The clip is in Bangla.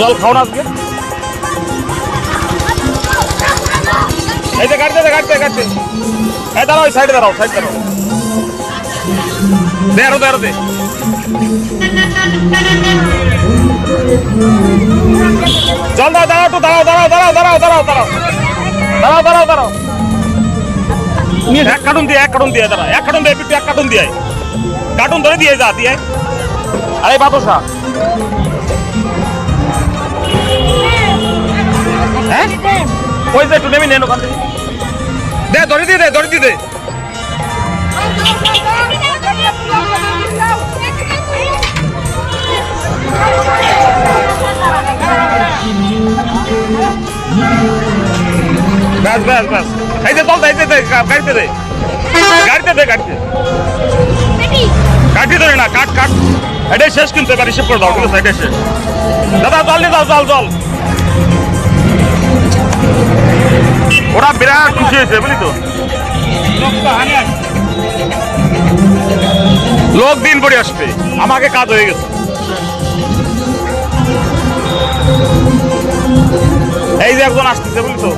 জল খাও না আজকে এই যে কাটতে কাটতে কাটতে এই দাঁড়াও সাইডে দাঁড়াও সাইড দাঁড়াও দে আরো দে আরো দে জল দাও দাঁড়াও তো দাঁড়াও দাঁড়াও দাঁড়াও দাঁড়াও দাঁড়াও দাঁড়াও দাঁড়াও দাঁড়াও দাঁড়াও এক কার্টুন দিয়ে দাঁড়া এক কার্টুন দিয়ে একটু এক কার্টুন দিয়ে কার্টুন ধরে দিয়ে যা দিয়ে আরে বাদশা হ্যাঁ ওই যে একটু নেমে নেন ওখান থেকে দে ধরে দিয়ে দে ব্যাস ব্যাস ব্যাস এই যে চল গাড়িতে দে গাড়িতে ধরে না কাট এটাই শেষ কিন্তু এবার রিসিভ করে দাও ঠিক আছে এটাই শেষ দাদা জল নিয়ে দাও জল ওরা বিরাট খুশি হয়েছে বুঝলি তো লোক দিন পরে আসবে আমাকে কাজ হয়ে গেছে এই যে একজন আসতেছে বুঝলি তো